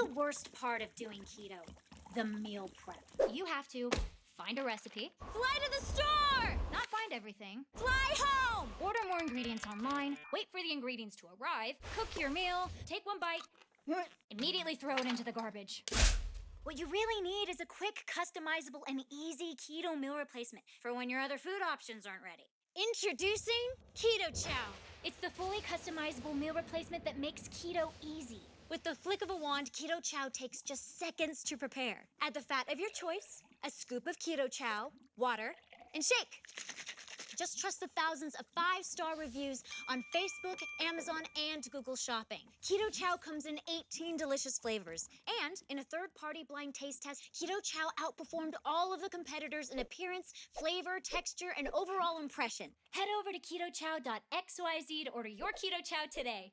the worst part of doing keto? The meal prep. You have to find a recipe, Fly to the store! not find everything, Fly home! order more ingredients online, wait for the ingredients to arrive, cook your meal, take one bite, immediately throw it into the garbage. What you really need is a quick, customizable, and easy keto meal replacement for when your other food options aren't ready. Introducing Keto Chow. It's the fully customizable meal replacement that makes keto easy. With the flick of a wand, Keto Chow takes just seconds to prepare. Add the fat of your choice, a scoop of Keto Chow, water, and shake. Just trust the thousands of 5-star reviews on Facebook, Amazon, and Google Shopping. Keto Chow comes in 18 delicious flavors. And in a third-party blind taste test, Keto Chow outperformed all of the competitors in appearance, flavor, texture, and overall impression. Head over to ketochow.xyz to order your Keto Chow today.